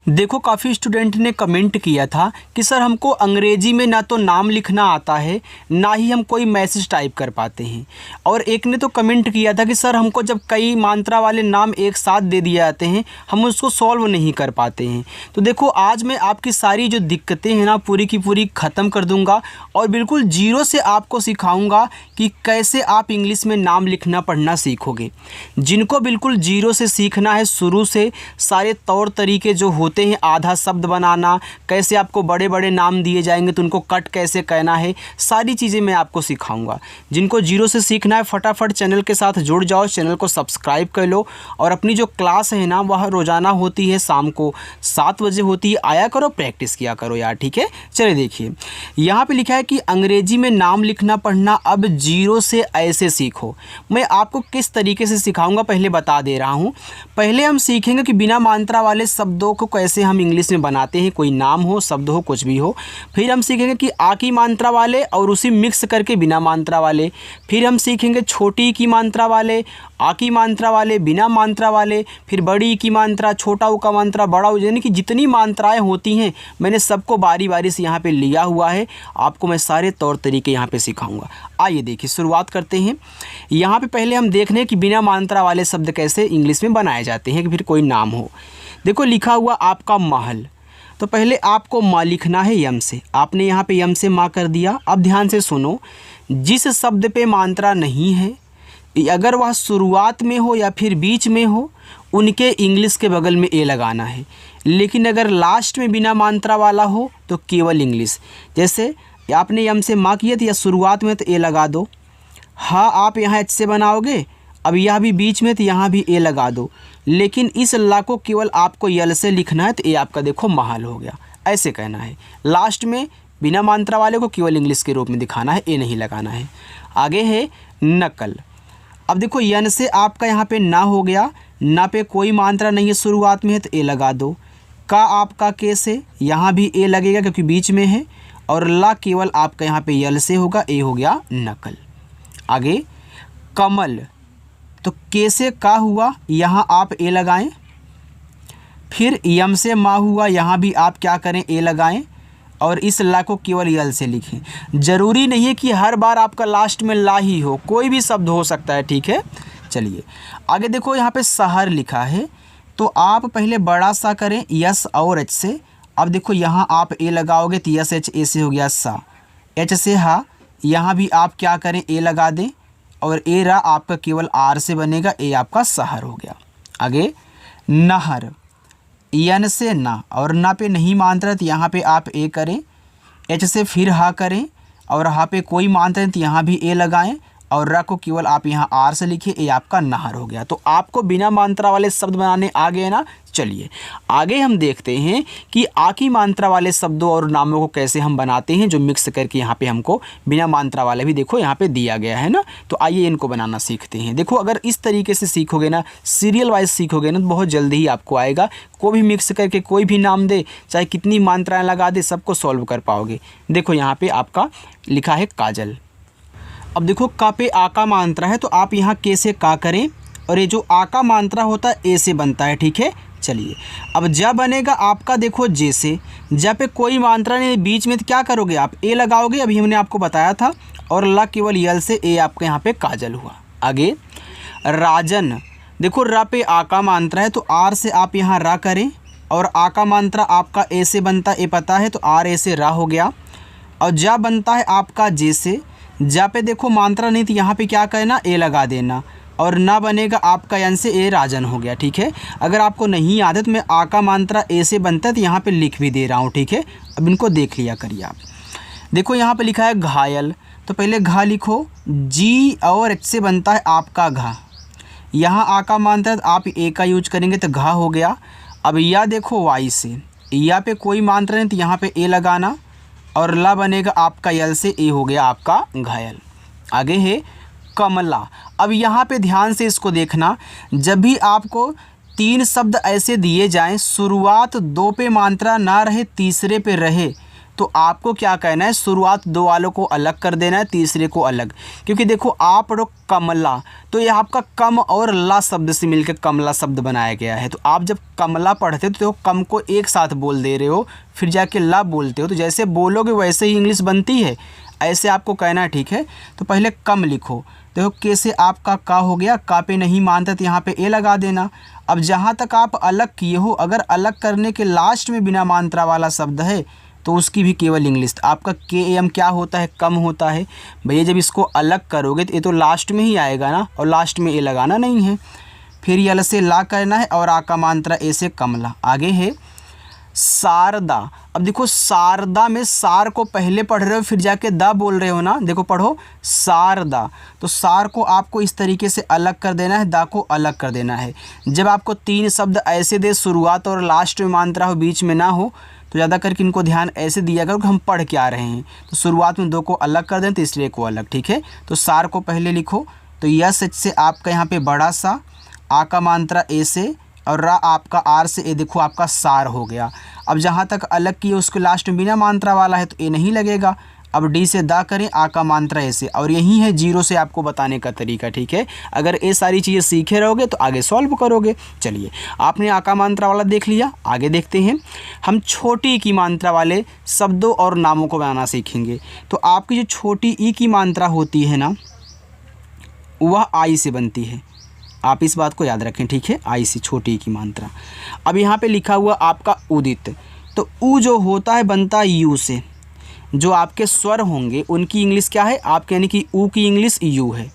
देखो काफ़ी स्टूडेंट ने कमेंट किया था कि सर हमको अंग्रेजी में ना तो नाम लिखना आता है ना ही हम कोई मैसेज टाइप कर पाते हैं। और एक ने तो कमेंट किया था कि सर हमको जब कई मात्रा वाले नाम एक साथ दे दिए जाते हैं हम उसको सॉल्व नहीं कर पाते हैं। तो देखो आज मैं आपकी सारी जो दिक्कतें हैं ना पूरी की पूरी ख़त्म कर दूंगा और बिल्कुल जीरो से आपको सिखाऊंगा कि कैसे आप इंग्लिश में नाम लिखना पढ़ना सीखोगे। जिनको बिल्कुल जीरो से सीखना है, शुरू से सारे तौर तरीके जो होते हैं, आधा शब्द बनाना, कैसे आपको बड़े बड़े नाम दिए जाएंगे तो उनको कट कैसे कहना है, सारी चीज़ें मैं आपको सिखाऊंगा। जिनको जीरो से सीखना है फटाफट चैनल के साथ जुड़ जाओ, चैनल को सब्सक्राइब कर लो। और अपनी जो क्लास है ना वह रोज़ाना होती है, शाम को 7 बजे होती है, आया करो, प्रैक्टिस किया करो यार, ठीक है। चलिए देखिए यहाँ पे लिखा है कि अंग्रेजी में नाम लिखना पढ़ना अब जीरो से ऐसे सीखो। मैं आपको किस तरीके से सिखाऊंगा पहले बता दे रहा हूँ। पहले हम सीखेंगे कि बिना मात्रा वाले शब्दों को कैसे हम इंग्लिश में बनाते हैं, कोई नाम हो, शब्द हो, कुछ भी हो। फिर हम सीखेंगे कि आ की मात्रा वाले और उसी मिक्स करके बिना मात्रा वाले। फिर हम सीखेंगे छोटी की मात्रा वाले, आ की मात्रा वाले, बिना मात्रा वाले। फिर बड़ी की मात्रा, छोटा ऊ का मात्रा, बड़ा ऊ, यानी कि जितनी मात्राएं होती हैं मैंने सबको बारी बारी से यहाँ पे लिया हुआ है। आपको मैं सारे तौर तरीके यहाँ पे सिखाऊंगा। आइए देखिए शुरुआत करते हैं। यहाँ पे पहले हम देख लें कि बिना मात्रा वाले शब्द कैसे इंग्लिश में बनाए जाते हैं कि फिर कोई नाम हो। देखो लिखा हुआ आपका महल, तो पहले आपको माँ लिखना है यम से। आपने यहाँ पे यम से माँ कर दिया। अब ध्यान से सुनो, जिस शब्द पे मात्रा नहीं है, अगर वह शुरुआत में हो या फिर बीच में हो, उनके इंग्लिश के बगल में ए लगाना है। लेकिन अगर लास्ट में बिना मात्रा वाला हो तो केवल इंग्लिश। जैसे आपने यम से माँ किया तो या शुरुआत में तो ए लगा दो। हाँ आप यहाँ एच से बनाओगे, अब यह भी बीच में तो यहाँ भी ए लगा दो। लेकिन इस ला को केवल आपको यल से लिखना है, तो ए आपका देखो महल हो गया, ऐसे कहना है। लास्ट में बिना मात्रा वाले को केवल इंग्लिश के रूप में दिखाना है, ए नहीं लगाना है। आगे है नकल। अब देखो यन से आपका यहाँ पे ना हो गया, ना पे कोई मात्रा नहीं है शुरुआत में है तो ए लगा दो। का आपका के से, यहाँ भी ए लगेगा क्योंकि बीच में है। और ला केवल आपका यहाँ पे यल से होगा, ए हो गया नकल। आगे कमल, तो के से का हुआ, यहाँ आप ए लगाएं। फिर यम से मा हुआ, यहाँ भी आप क्या करें, ए लगाएं। और इस ला को केवल यल से लिखें। ज़रूरी नहीं है कि हर बार आपका लास्ट में ला ही हो, कोई भी शब्द हो सकता है, ठीक है। चलिए आगे देखो यहाँ पे शहर लिखा है, तो आप पहले बड़ा सा करें यस और एच से। अब देखो यहाँ आप ए लगाओगे तो यस एच, ए से हो गया सा, एच से हा, यहाँ भी आप क्या करें, ए लगा दें। और ए रा आपका केवल आर से बनेगा, ए आपका शहर हो गया। आगे नहर, यन से ना और ना पे नहीं मात्रा तो यहाँ पे आप ए करें। एच से फिर हा करें और हा पे कोई मात्रा तो यहाँ भी ए लगाएं। और रा को केवल आप यहाँ आर से लिखिए, ए आपका नहर हो गया। तो आपको बिना मात्रा वाले शब्द बनाने आ गए ना। चलिए आगे हम देखते हैं कि आ की मात्रा वाले शब्दों और नामों को कैसे हम बनाते हैं, जो मिक्स करके यहाँ पे हमको बिना मात्रा वाले भी देखो यहाँ पे दिया गया है ना। तो आइए इनको बनाना सीखते हैं। देखो अगर इस तरीके से सीखोगे ना, सीरियल वाइज सीखोगे ना, तो बहुत जल्दी ही आपको आएगा। कोई भी मिक्स करके कोई भी नाम दे, चाहे कितनी मात्राएँ लगा दे, सबको सॉल्व कर पाओगे। देखो यहाँ पर आपका लिखा है काजल। अब देखो का पे आ का मात्रा है, तो आप यहाँ के से का करें और ये जो आ का मात्रा होता है ए से बनता है, ठीक है। चलिए अब जा बनेगा आपका देखो जे से। जा पे कोई मात्रा नहीं बीच में, तो क्या करोगे आप, ए लगाओगे, अभी हमने आपको बताया था। और ला केवल यल से, ए आपके यहाँ पे काजल हुआ। आगे राजन, देखो रा पे आ का मात्रा है, तो आर से आप यहाँ रा करें। और आ का मात्रा आपका ए से बनता है, ए पता है, तो आर ए से रा हो गया। और जा बनता है आपका जे से। जा पे देखो मात्रा नहीं, तो यहाँ पे क्या करना, ए लगा देना। और ना बनेगा आपका यन से, ए राजन हो गया, ठीक है। अगर आपको नहीं याद है तो मैं आ का मात्रा ए से बनता है तो यहाँ पे लिख भी दे रहा हूँ, ठीक है। अब इनको देख लिया करिए आप। देखो यहाँ पे लिखा है घायल, तो पहले घा लिखो। जी और एच से बनता है आपका घा। यहाँ आ का मात्रा तो आप ए का यूज करेंगे तो घा हो गया। अब या देखो वाई से, या पे कोई मात्रा नहीं तो यहाँ पे ए लगाना। और ला बनेगा आपका यल से, ए हो गया आपका घायल। आगे है कमला। अब यहाँ पे ध्यान से इसको देखना, जब भी आपको 3 शब्द ऐसे दिए जाएं, शुरुआत 2 पे मात्रा ना रहे, तीसरे पे रहे, तो आपको क्या कहना है, शुरुआत दो वालों को अलग कर देना है, तीसरे को अलग। क्योंकि देखो आप पढ़ो कमला, तो ये आपका कम और ला शब्द से मिलकर कमला शब्द बनाया गया है। तो आप जब कमला पढ़ते हो तो कम को एक साथ बोल दे रहे हो, फिर जाके ला बोलते हो, तो जैसे बोलोगे वैसे ही इंग्लिश बनती है, ऐसे आपको कहना है। ठीक है, तो पहले कम लिखो। देखो कैसे आपका का हो गया, का पे नहीं मानता तो यहाँ पे ए लगा देना। अब जहाँ तक आप अलग किए हो, अगर अलग करने के लास्ट में बिना मात्रा वाला शब्द है तो उसकी भी केवल इंग्लिश। आपका के एम क्या होता है, कम होता है। भैया जब इसको अलग करोगे तो ये तो लास्ट में ही आएगा ना, और लास्ट में ए लगाना नहीं है। फिर यल से ला करना है और आ का मात्रा ए से कमला। आगे है शारदा। अब देखो शारदा में सार को पहले पढ़ रहे हो, फिर जाके दा बोल रहे हो ना। देखो पढ़ो शारदा, तो सार को आपको इस तरीके से अलग कर देना है, दा को अलग कर देना है। जब आपको तीन शब्द ऐसे दे, शुरुआत और लास्ट में मात्रा हो, बीच में ना हो, तो ज़्यादा करके इनको ध्यान ऐसे दिया करो कि हम पढ़ के आ रहे हैं। तो शुरुआत में दो को अलग कर दें, तीसरे को अलग। ठीक है, तो सार को पहले लिखो। तो यस से आपका यहाँ पे बड़ा सा, आ का मात्रा ए से, और रा आपका आर से, ए देखो आपका सार हो गया। अब जहाँ तक अलग किए उसके लास्ट में बिना मात्रा वाला है तो ए नहीं लगेगा। अब डी से दा करें, आ का मात्रा ए से, और यही है जीरो से आपको बताने का तरीका। ठीक है, अगर ये सारी चीज़ें सीखे रहोगे तो आगे सॉल्व करोगे। चलिए, आपने आ का मात्रा वाला देख लिया, आगे देखते हैं। हम छोटी की मात्रा वाले शब्दों और नामों को बनाना सीखेंगे। तो आपकी जो छोटी ई की मात्रा होती है ना, वह आई से बनती है। आप इस बात को याद रखें। ठीक है, आई से छोटी की मात्रा। अब यहाँ पे लिखा हुआ आपका उदित, तो ऊ जो होता है बनता है यू से। जो आपके स्वर होंगे उनकी इंग्लिश क्या है, आपके यानी कि ऊ की इंग्लिश यू है।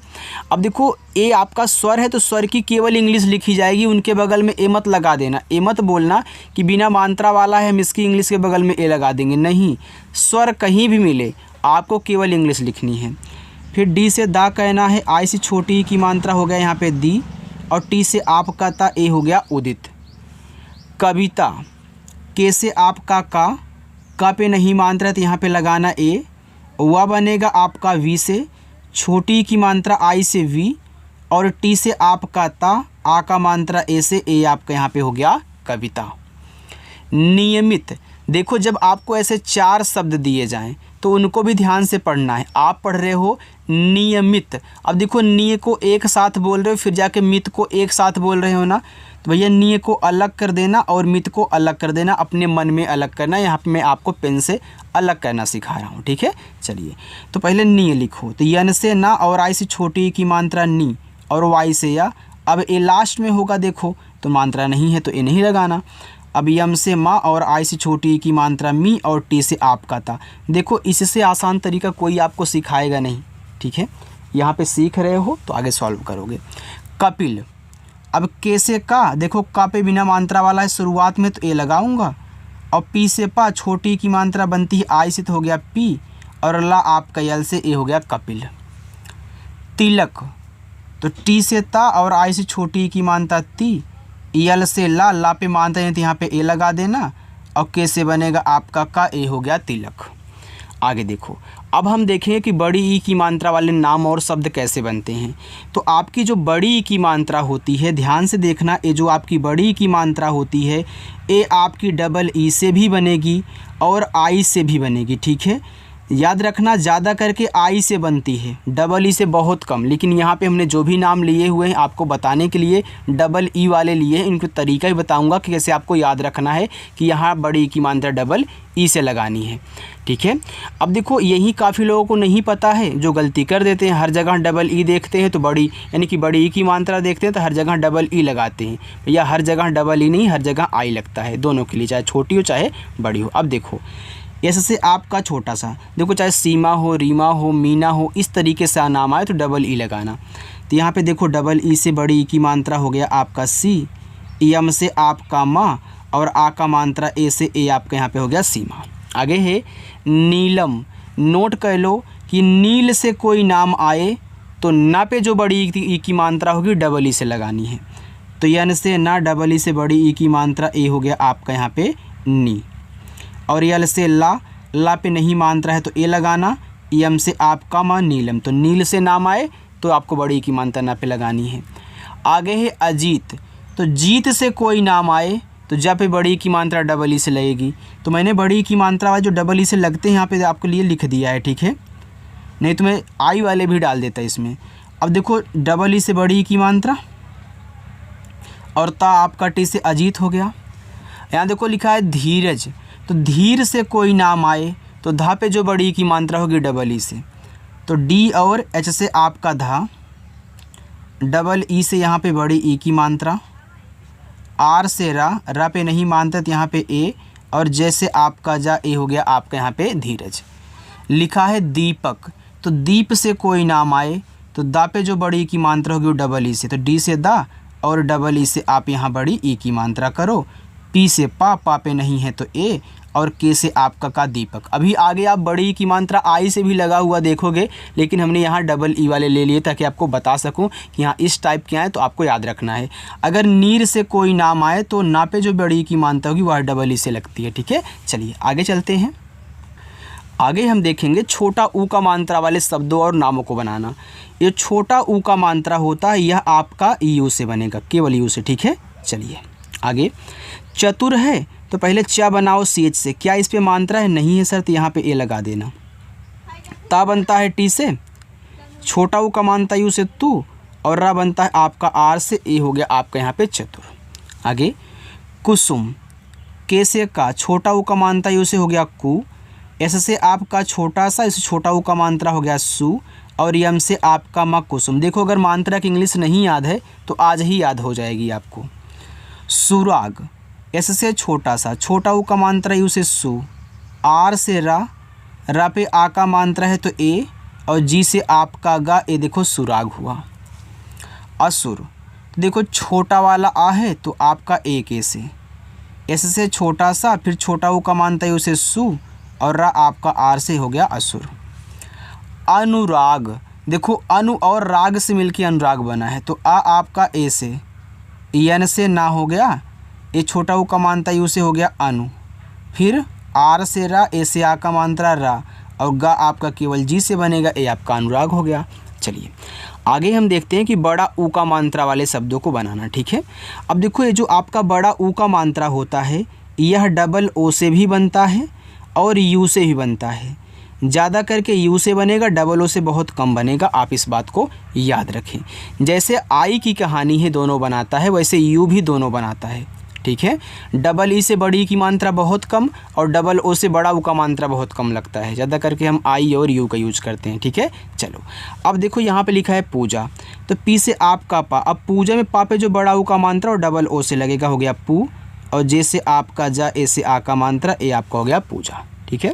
अब देखो ए आपका स्वर है तो स्वर की केवल इंग्लिश लिखी जाएगी, उनके बगल में ए मत लगा देना। ए मत बोलना कि बिना मात्रा वाला है हम इसकी इंग्लिश के बगल में ए लगा देंगे, नहीं। स्वर कहीं भी मिले आपको केवल इंग्लिश लिखनी है। फिर डी से दा कहना है, आई से छोटी की मात्रा हो गया यहाँ पे दी, और टी से आपका ता, ए हो गया उदित। कविता, के से आपका का पे नहीं मात्रा तो यहाँ पे लगाना ए, वह बनेगा आपका वी से, छोटी की मात्रा आई से वी, और टी से आपका ता, आ का मात्रा ए से, ए आपका यहाँ पे हो गया कविता। नियमित, देखो जब आपको ऐसे चार शब्द दिए जाएं तो उनको भी ध्यान से पढ़ना है। आप पढ़ रहे हो नियमित, अब देखो निय को एक साथ बोल रहे हो, फिर जाके मित को एक साथ बोल रहे हो ना, तो भैया निय को अलग कर देना और मित को अलग कर देना, अपने मन में अलग करना। यहाँ पे मैं आपको पेन से अलग करना सिखा रहा हूँ। ठीक है, चलिए, तो पहले निय लिखो। तो यन से ना और आई से छोटी की मात्रा नी, और वाई से या। अब ए लास्ट में होगा देखो, तो मात्रा नहीं है तो ए नहीं लगाना। अब यम से माँ और आई से छोटी की मात्रा मी, और टी से आपका था। देखो इससे आसान तरीका कोई आपको सिखाएगा नहीं। ठीक है, यहाँ पे सीख रहे हो तो आगे सॉल्व करोगे। कपिल, अब के से का, देखो का पे बिना मात्रा वाला है, शुरुआत में तो ए लगाऊंगा, और पी से पा छोटी की मात्रा बनती है आई से तो हो गया पी, और ला आपका यल से ए हो गया कपिल। तिलक, तो टी से ता और आई से छोटी की मात्रा ती, यल से ला, ला पे मानते हैं तो यहाँ पे ए लगा देना, और के से बनेगा आपका का, ए हो गया तिलक। आगे देखो, अब हम देखेंगे कि बड़ी ई की मात्रा वाले नाम और शब्द कैसे बनते हैं। तो आपकी जो बड़ी ई की मात्रा होती है, ध्यान से देखना, ये जो आपकी बड़ी ई की मात्रा होती है, ये आपकी डबल ई से भी बनेगी और आई से भी बनेगी। ठीक है, याद रखना ज़्यादा करके आई से बनती है, डबल ई से बहुत कम। लेकिन यहाँ पे हमने जो भी नाम लिए हुए हैं आपको बताने के लिए डबल ई वाले लिए हैं, इनको तरीका ही बताऊंगा कि कैसे आपको याद रखना है कि यहाँ बड़ी ई की मात्रा डबल ई से लगानी है। ठीक है, अब देखो यही काफ़ी लोगों को नहीं पता है, जो गलती कर देते हैं। हर जगह डबल ई देखते हैं तो बड़ी यानी कि बड़ी ई की मात्रा देखते हैं तो हर जगह डबल ई लगाते हैं। भैया हर जगह डबल ई नहीं, हर जगह आई लगता है, दोनों के लिए, चाहे छोटी हो चाहे बड़ी हो। अब देखो ऐसे से आपका छोटा सा, देखो चाहे सीमा हो, रीमा हो, मीना हो, इस तरीके से नाम आए तो डबल ई लगाना। तो यहाँ पे देखो डबल ई से बड़ी ई की मात्रा हो गया आपका सी, यम से आपका माँ, और आ का मात्रा ए से, ए आपका यहाँ पे हो गया सीमा। आगे है नीलम, नोट कर लो कि नील से कोई नाम आए तो ना पे जो बड़ी ई की मात्रा होगी डबल ई से लगानी है। तो यन से ना, डबल ई से बड़ी ई की मात्रा ए हो गया आपका यहाँ पे नी, और यल से ला, ला पे नहीं मात्रा है तो ए लगाना, यम से आपका माँ नीलम, तो नील से नाम आए तो आपको बड़ी की मात्रा ना पे लगानी है। आगे है अजीत, तो जीत से कोई नाम आए तो जा पे बड़ी ई की मात्रा डबल ई से लगेगी। तो मैंने बड़ी ई की मात्रा वाले जो डबल ई से लगते हैं यहाँ पे आपके लिए लिख दिया है, ठीक है, नहीं तो मैं आई वाले भी डाल देता इसमें। अब देखो डबल ई से बड़ी ई की मात्रा और ता आपका टी से अजीत हो गया। यहाँ देखो लिखा है धीरज, तो धीर से कोई नाम आए, तो धा पे जो बड़ी ई की मात्रा होगी डबल ई से, तो डी और एच से आपका धा, डबल ई से यहाँ पे बड़ी ई की मात्रा, आर से रा पे नहीं मानता तो यहाँ पे ए, और जैसे आपका जा ए हो गया आपका यहाँ पे धीरज। लिखा है दीपक, तो दीप से कोई नाम आए, तो दा पे जो बड़ी ई की मात्रा होगी वो डबल ई से, तो डी से दा और डबल ई से आप यहाँ बड़ी ई की मात्रा करो। पी से पा पे नहीं है तो ए, और के से आपका का दीपक। अभी आगे आप बड़ी ई की मात्रा आई से भी लगा हुआ देखोगे, लेकिन हमने यहाँ डबल ई वाले ले लिए ताकि आपको बता सकूँ कि यहाँ इस टाइप के आए, तो आपको याद रखना है। अगर नीर से कोई नाम आए तो ना पे जो बड़ी ई की मात्रा होगी वह डबल ई से लगती है, ठीक है। चलिए आगे चलते हैं। आगे हम देखेंगे छोटा ऊ का मात्रा वाले शब्दों और नामों को बनाना। ये छोटा ऊ का मात्रा होता है, यह आपका यू से बनेगा, केवल यू से, ठीक है। चलिए आगे, चतुर है तो पहले चा बनाओ सी एच से, क्या इस पे मात्रा है? नहीं है सर, तो यहाँ पे ए लगा देना। ता बनता है टी से, छोटा ऊ का मात्रा यू से तू, और रा बनता है आपका आर से, ए हो गया आपका यहाँ पे चतुर। आगे कुसुम, के से का, छोटा ऊ का मात्रा यू से हो गया कु, एस से आपका छोटा सा, इस छोटा ऊ का मात्रा हो गया सु, और यम से आपका मा कुसुम। देखो अगर मात्रा की इंग्लिश नहीं याद है तो आज ही याद हो जाएगी आपको। सुराग, एस से छोटा सा, छोटा ऊ का मात्रा यू से सु, आर से रा पे आ का मात्रा है तो ए, और जी से आपका गा, ए देखो सुराग हुआ। असुर, देखो छोटा वाला आ है तो आपका ए के से, एस से छोटा सा, फिर छोटा ऊ का मात्रा यू से सु, और रा आपका आर से हो गया असुर। अनुराग, देखो अनु और राग से मिलके अनुराग बना है, तो आ आपका ए से, यन से ना हो गया, ए छोटा ऊ का मात्रा यू से हो गया अनु, फिर आर से रा, ए से आ का मात्रा रा, और गा आपका केवल जी से बनेगा, ए आपका अनुराग हो गया। चलिए आगे हम देखते हैं कि बड़ा ऊ का मात्रा वाले शब्दों को बनाना, ठीक है। अब देखो ये जो आपका बड़ा ऊ का मात्रा होता है, यह डबल ओ से भी बनता है और यू से भी बनता है। ज़्यादा करके यू से बनेगा, डबल ओ से बहुत कम बनेगा, आप इस बात को याद रखें। जैसे आई की कहानी है दोनों बनाता है, वैसे यू भी दोनों बनाता है, ठीक है। डबल ई से बड़ी की मात्रा बहुत कम और डबल ओ से बड़ा ऊ का मात्रा बहुत कम लगता है, ज़्यादा करके हम आई और यू का यूज करते हैं, ठीक है। चलो अब देखो यहाँ पे लिखा है पूजा, तो पी से आपका पा, अब पूजा में पा पे जो बड़ा ऊ का मात्रा और डबल ओ से लगेगा हो गया पू, और जे से आपका जा, ए से आ का मात्रा, ए आपका हो गया पूजा, ठीक है।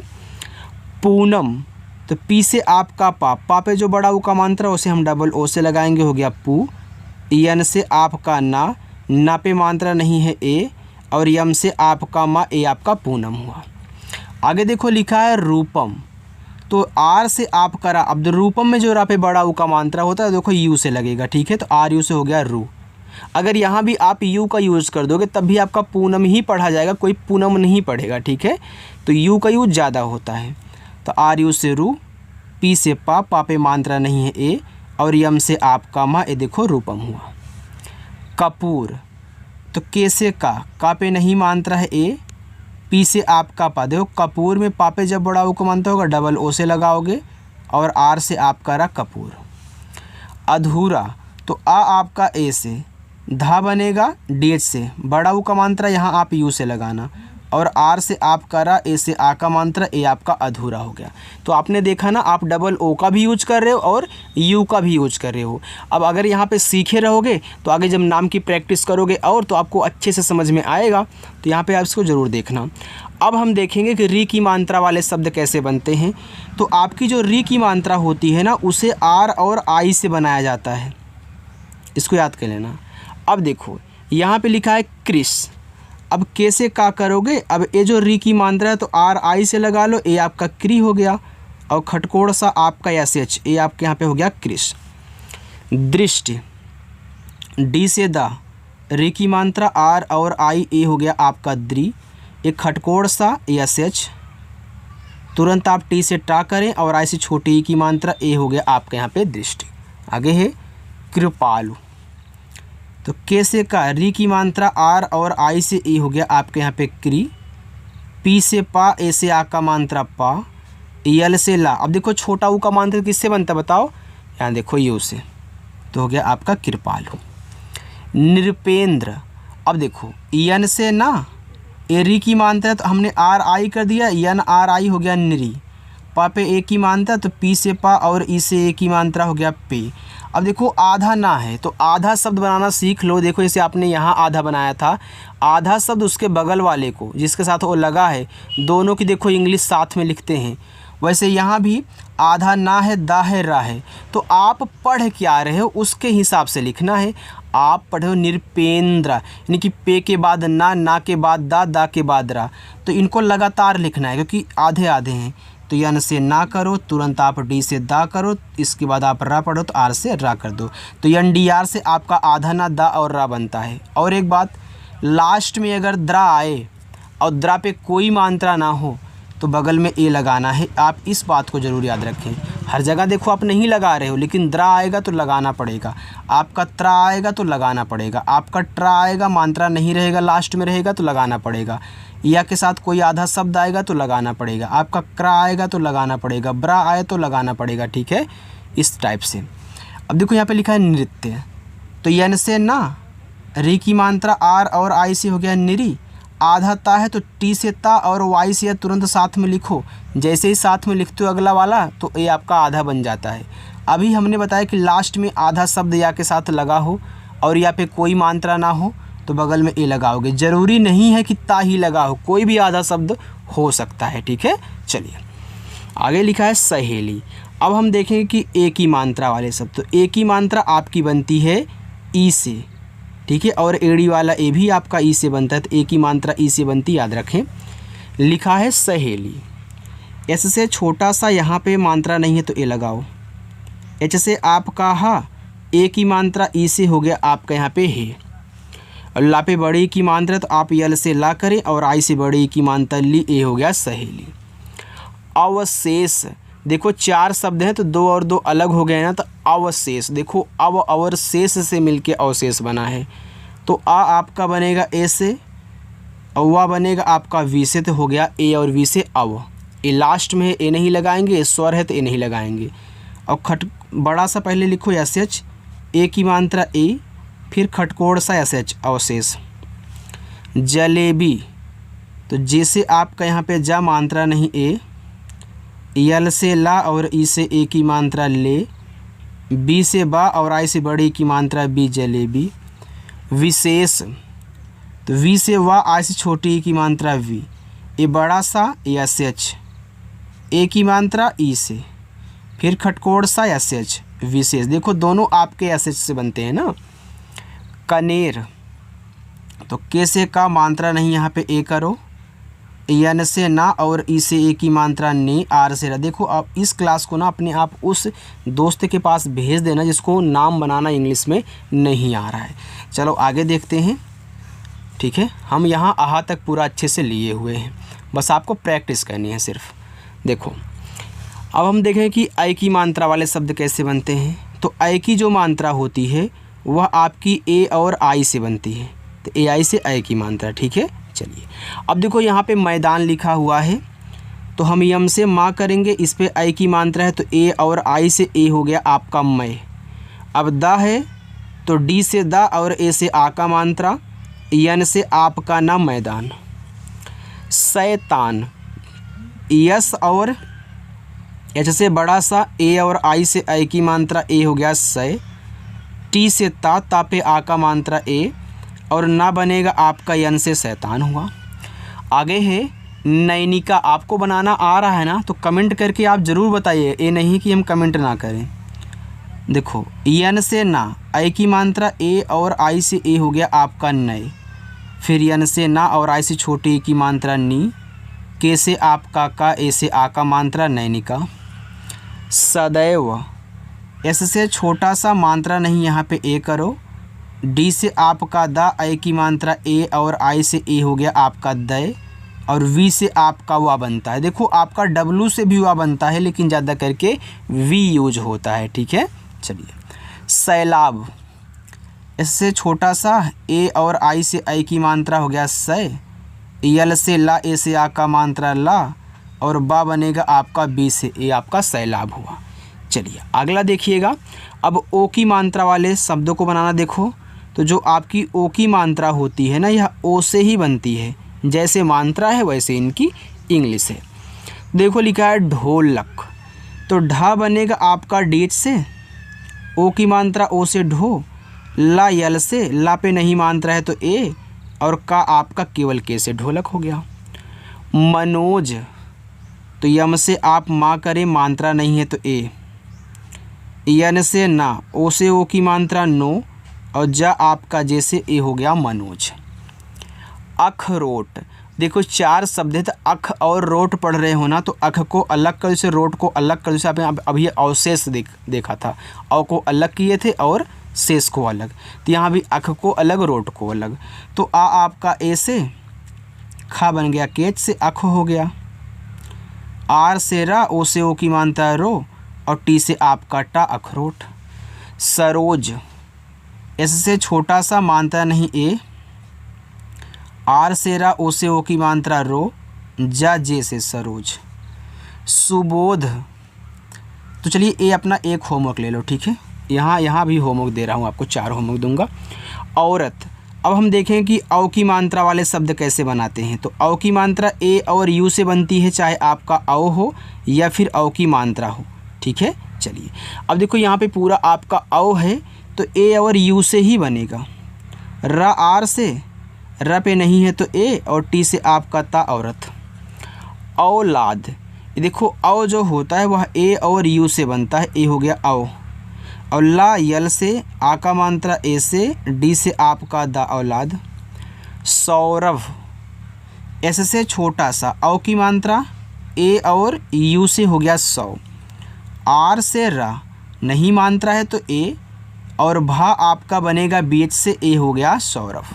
पूनम, तो पी से आपका पा पे जो बड़ा ऊ का मात्रा उसे हम डबल ओ से लगाएंगे, हो गया पू, यन से आपका ना पे मात्रा नहीं है ए, और यम से आपका मा, ए आपका पूनम हुआ। आगे देखो लिखा है रूपम, तो आर से आपका रा, अब रूपम में जो रा पे बड़ा ऊ का मात्रा होता है देखो यू से लगेगा, ठीक है, तो आर यू से हो गया रू। अगर यहाँ भी आप यू का यूज़ कर दोगे तब भी आपका पूनम ही पढ़ा जाएगा, कोई पूनम नहीं पढ़ेगा, ठीक है। तो यू का यूज ज़्यादा होता है, तो आर यू से रू, पी से पा पे मात्रा नहीं है ए, और यम से आपका मा, ए देखो रूपम हुआ। कपूर, तो के से का पे नहीं मात्रा है ए, पी से आपका पा, देखो कपूर में पा पे जब बड़ा ऊ को मानता होगा डबल ओ से लगाओगे, और आर से आपका रा कपूर। अधूरा, तो आ आपका ए से, धा बनेगा डी एच से, बड़ा ऊ का मात्रा यहाँ आप यू से लगाना, और आर से आपका रा, ए से आ का मात्रा, ए आपका अधूरा हो गया। तो आपने देखा ना, आप डबल ओ का भी यूज कर रहे हो और यू का भी यूज कर रहे हो। अब अगर यहाँ पे सीखे रहोगे तो आगे जब नाम की प्रैक्टिस करोगे और तो आपको अच्छे से समझ में आएगा, तो यहाँ पे आप इसको ज़रूर देखना। अब हम देखेंगे कि री की मात्रा वाले शब्द कैसे बनते हैं। तो आपकी जो री की मात्रा होती है ना, उसे आर और आई से बनाया जाता है, इसको याद कर लेना। अब देखो यहाँ पे लिखा है क्रिस, अब कैसे का करोगे, अब ए जो री की मात्रा है तो आर आई से लगा लो, ए आपका क्री हो गया, और खटकोड़ सा आपका एस एच, ए आपके यहाँ पे हो गया क्रिस। दृष्टि, डी से दा, री की मात्रा आर और आई, ए हो गया आपका द्री, एक खटकोड़ सा एस एच, तुरंत आप टी से टा करें और आई से छोटी ई की मात्रा, ए हो गया आपके यहाँ पे दृष्टि। आगे है कृपालु, तो के से का, री की मात्रा आर और आई से ए हो गया आपके यहाँ पे क्री, पी से पा, ए से आ का मात्रा पा, यल से ला। अब देखो छोटा ऊ का मात्रा किससे बनता है बताओ, यहाँ देखो यू से, तो हो गया आपका कृपालु। नृपेंद्र, अब देखो यन से ना, ए री की मात्रा तो हमने आर आई कर दिया, यन आर आई हो गया नरी, पा पे ए की मात्रा तो पी से पा और ई से ए की मात्रा हो गया पे। अब देखो आधा ना है तो आधा शब्द बनाना सीख लो। देखो जैसे आपने यहाँ आधा बनाया था, आधा शब्द उसके बगल वाले को जिसके साथ वो लगा है, दोनों की देखो इंग्लिश साथ में लिखते हैं। वैसे यहाँ भी आधा ना है, दा है, रा है, तो आप पढ़ क्या रहे हो उसके हिसाब से लिखना है। आप पढ़े हो नृपेंद्र, यानी कि पे के बाद ना के बाद दा के बाद रा, तो इनको लगातार लिखना है क्योंकि आधे आधे हैं। तो यन से ना करो, तुरंत आप डी से दा करो, इसके बाद आप रा पढ़ो तो आर से रा कर दो। तो यन डी आर से आपका आधा ना, दा और रा बनता है। और एक बात, लास्ट में अगर द्रा आए और द्रा पे कोई मात्रा ना हो तो बगल में ए लगाना है। आप इस बात को ज़रूर याद रखें। हर जगह देखो आप नहीं लगा रहे हो, लेकिन द्रा आएगा तो लगाना पड़ेगा, आपका त्रा आएगा तो लगाना पड़ेगा, आपका ट्रा आएगा मात्रा नहीं रहेगा लास्ट में रहेगा तो लगाना पड़ेगा, या के साथ कोई आधा शब्द आएगा तो लगाना पड़ेगा, आपका क्रा आएगा तो लगाना पड़ेगा, ब्रा आए तो लगाना पड़ेगा। ठीक है, इस टाइप से। अब देखो यहाँ पे लिखा है नृत्य, तो यन से ना, री की मात्रा आर और आई से हो गया निरी, आधा ता है तो टी से ता और वाई से तुरंत साथ में लिखो। जैसे ही साथ में लिखते हो अगला वाला तो ये आपका आधा बन जाता है। अभी हमने बताया कि लास्ट में आधा शब्द या के साथ लगा हो और या पे कोई मात्रा ना हो तो बगल में ए लगाओगे। ज़रूरी नहीं है कि ता ही लगा हो, कोई भी आधा शब्द हो सकता है। ठीक है, चलिए आगे लिखा है सहेली। अब हम देखेंगे कि ए की मात्रा वाले शब्द, तो ए की मात्रा आपकी बनती है ई से, ठीक है, और एड़ी वाला ए भी आपका ई से बनता है, तो ए की मात्रा ई से बनती, याद रखें। लिखा है सहेली, एस से छोटा सा यहाँ पे मात्रा नहीं है तो ए लगाओ, एच से आपका हा, ए की मात्रा ई से हो गया आपका यहाँ पे है, और ला पे बड़ी की मात्रा तो आप यल से ला करें और आई से बड़ी की मात्रा ली, ए हो गया सहेली। अवशेष, देखो चार शब्द हैं तो दो और दो अलग हो गए ना, तो अवशेष, देखो और शेष से मिलके अवशेष बना है, तो आ आपका बनेगा ए से, अवा बनेगा आपका वी से, तो हो गया ए और वी से अव। ए लास्ट में है, ए नहीं लगाएंगे, स्वर है तो ए नहीं लगाएंगे। और खट बड़ा सा पहले लिखो एस एच, ए की मात्रा ए, फिर खटकोड़ सा एस एच, अवशेष। जलेबी, तो जैसे आपका यहाँ पे जा मात्रा नहीं ए, यल से ला और ई से ए की मात्रा ले, बी से बा और आई से बड़ी की मात्रा बी, जलेबी। विशेष, तो वी से वा, आई से छोटी ई की मात्रा वी, ए बड़ा सा एस एच, ए की मात्रा ई से, फिर खटकोड़ सा एस एच, विशेष। देखो दोनों आपके एस एच से बनते हैं ना। कनेर, तो के से का मात्रा नहीं यहाँ पे ए करो, यन से ना और ई से ए की मात्रा ने, आर से रा। देखो आप इस क्लास को ना अपने आप उस दोस्त के पास भेज देना जिसको नाम बनाना इंग्लिश में नहीं आ रहा है। चलो आगे देखते हैं। ठीक है, हम यहाँ आहा तक पूरा अच्छे से लिए हुए हैं, बस आपको प्रैक्टिस करनी है सिर्फ। देखो अब हम देखें कि आई की मात्रा वाले शब्द कैसे बनते हैं। तो आई की जो मात्रा होती है वह आपकी ए और आई से बनती है, तो ए आई से आई की मात्रा। ठीक है, चलिए अब देखो यहाँ पे मैदान लिखा हुआ है, तो हम यम से माँ करेंगे, इस पे आई की मात्रा है तो ए और आई से ए हो गया आपका मै। अब दा है तो डी से दा और ए से आ का मात्रा, यन से आपका ना मैदान। शैतान, यस और एच से बड़ा सा, ए और आई से आई की मात्रा ए हो गया सै, टी से ता पे आ का मात्रा ए, और ना बनेगा आपका यन से शैतान हुआ। आगे है नैनिका, आपको बनाना आ रहा है ना तो कमेंट करके आप ज़रूर बताइए, ये नहीं कि हम कमेंट ना करें। देखो यन से ना, आई की मात्रा ए और आई से ए हो गया आपका नए, फिर यन से ना और आई से छोटी की मात्रा नी, के से आपका का, ए से आ का मात्रा नैनिका। सदैव, एस से छोटा सा मात्रा नहीं यहाँ पे ए करो, डी से आपका दा, आई की मात्रा ए और आई से ए हो गया आपका दय, और वी से आपका वा बनता है। देखो आपका डब्लू से भी वा बनता है लेकिन ज़्यादा करके वी यूज होता है। ठीक है, चलिए। सैलाब, इससे छोटा सा ए और आई से आई की मात्रा हो गया सै, यल से ला ए से आ का मात्रा ला, और बा बनेगा आपका बी से ए, आपका सैलाब हुआ। चलिए अगला देखिएगा। अब ओ की मात्रा वाले शब्दों को बनाना देखो। तो जो आपकी ओ की मात्रा होती है ना, यह ओ से ही बनती है, जैसे मात्रा है वैसे इनकी इंग्लिश है। देखो लिखा है ढोलक, तो ढा बनेगा आपका डी से, ओ की मात्रा ओ से ढो, ला यल से, ला पे नहीं मात्रा है तो ए, और का आपका केवल के से ढोलक हो गया। मनोज, तो यम से आप माँ करें, मात्रा नहीं है तो ए, यन से ना, ओ से ओ की मात्रा नो, और जा आपका जैसे ए हो गया मनोज। अखरोट, देखो 4 शब्द है, तो अख और रोट पढ़ रहे हो ना, तो अख को अलग कर से रोट को अलग कर, जैसे आपने अभी अवशेष देखा था, अव को अलग किए थे और शेष को अलग, तो यहाँ भी अख को अलग रोट को अलग। तो आ आपका ए से, खा बन गया केच से, अख हो गया। आर से रा, ओ से ओ की मात्रा रो, और टी से आपका टा, अखरोट। सरोज, एस से छोटा सा मात्रा नहीं ए, आर से रा, ओ से ओ की मात्रा रो, जा जे से सरोज। सुबोध, तो चलिए ए अपना एक होमवर्क ले लो, ठीक है, यहाँ भी होमवर्क दे रहा हूँ आपको, 4 होमवर्क दूंगा। औरत, अब हम देखें कि औ की मात्रा वाले शब्द कैसे बनाते हैं। तो औ की मात्रा ए और यू से बनती है, चाहे आपका औ हो या फिर औ की मात्रा हो, ठीक है। चलिए अब देखो यहाँ पे पूरा आपका औ है, तो ए और यू से ही बनेगा। र आर से, र पे नहीं है तो ए, और टी से आपका ता, औरत। औलाद, ये देखो औ जो होता है वह ए और यू से बनता है, ए हो गया औ, और ला यल से, आ का मात्रा ए से, डी से आपका दा, औलाद। सौरभ, एस से छोटा सा, औ की मात्रा ए और यू से हो गया सौ, आर से रा, नहीं मात्रा है तो ए, और भा आपका बनेगा बीच से, ए हो गया सौरभ।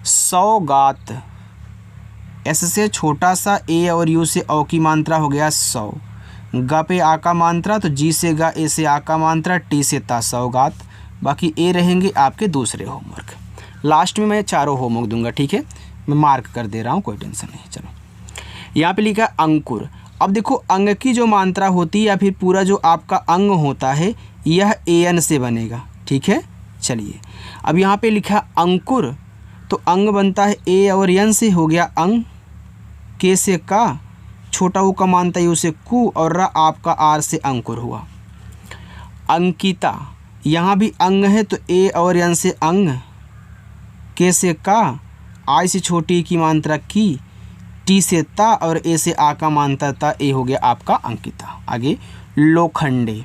सौगात, एस से छोटा सा, ए और यू से औ की मात्रा हो गया सौ, गा पे आ का मात्रा, तो जी से गा, ए से आ का मात्रा, टी से ता, सौगात। बाकी ए रहेंगे आपके दूसरे होमवर्क। लास्ट में मैं 4 होमवर्क दूंगा, ठीक है, मैं मार्क कर दे रहा हूँ, कोई टेंशन नहीं। चलो यहाँ पे लिखा है अंकुर। अब देखो अंग की जो मात्रा होती है या फिर पूरा जो आपका अंग होता है, यह ए एन से बनेगा, ठीक है। चलिए अब यहाँ पे लिखा है अंकुर, तो अंग बनता है ए और एन से, हो गया अंग, के से का, छोटा ऊ का मानता यू से कु, और रा आपका आर से अंकुर हुआ। अंकिता, यहाँ भी अंग है तो ए और एन से अंग, के से का, आई से छोटी की मात्रा की, टी से ता, और ए से आ का मात्रा ता, ए हो गया आपका अंकिता। आगे लोखंडे,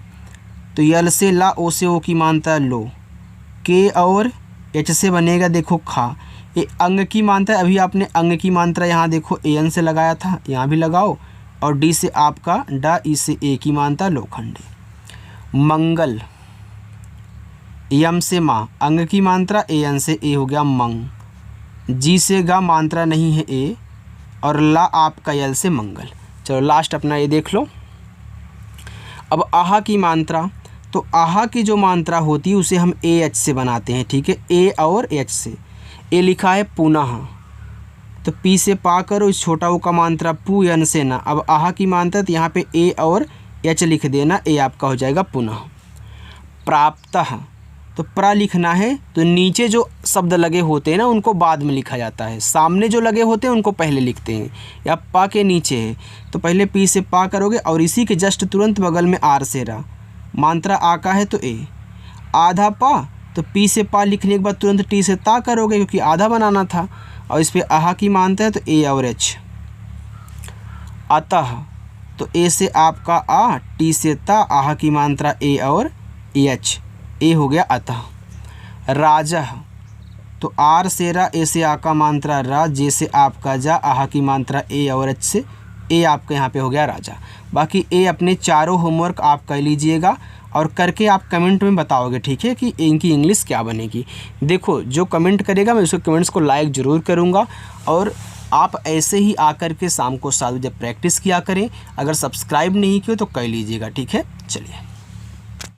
तो यल से ला, ओ से ओ की मात्रा लो, के और एच से बनेगा देखो खा, ये अंग की मात्रा, अभी आपने अंग की मात्रा यहाँ देखो ए एन से लगाया था, यहाँ भी लगाओ, और डी से आपका डा, ई से ए की मात्रा लोखंडे। मंगल, यम से माँ, अंग की मात्रा ए एन से, ए हो गया मंग, जी से गा, मात्रा नहीं है ए, और ला आपका यल से मंगल। चलो लास्ट अपना ये देख लो। अब आहा की मात्रा, तो आहा की जो मात्रा होती है उसे हम ए एच से बनाते हैं, ठीक है, ए और एच से। ए लिखा है पुनः, तो पी से पा करो, इस छोटा ऊ का मात्रा पू, यन से ना। अब आहा की मात्रा, तो यहाँ पे ए और एच लिख देना, ए आपका हो जाएगा पुनः। प्राप्तः, तो प्रा लिखना है, तो नीचे जो शब्द लगे होते हैं ना उनको बाद में लिखा जाता है, सामने जो लगे होते हैं उनको पहले लिखते हैं, या पा के नीचे है तो पहले पी से पा करोगे, और इसी के जस्ट तुरंत बगल में आर से रा, मात्रा आ का है तो ए। आधा पा, तो पी से पा लिखने के बाद तुरंत टी से ता करोगे क्योंकि आधा बनाना था, और इस पर आहा की मात्रा है तो ए और एच। अतः, तो ए से आपका आ, टी से ता, आहा की मात्रा ए और एच, ए हो गया अतः। राजा, तो आर से रा, ए से आ का मात्रा रा, जे से आपका जा, आहा की मात्रा ए और एच से, ए आपका यहाँ पे हो गया राजा। बाकी ए अपने 4 होमवर्क आप कर लीजिएगा, और करके आप कमेंट में बताओगे, ठीक है, कि इनकी इंग्लिश क्या बनेगी। देखो जो कमेंट करेगा मैं उसके कमेंट्स को लाइक ज़रूर करूँगा, और आप ऐसे ही आकर के शाम को 7 बजे प्रैक्टिस किया करें। अगर सब्सक्राइब नहीं किया तो कर लीजिएगा, ठीक है। चलिए।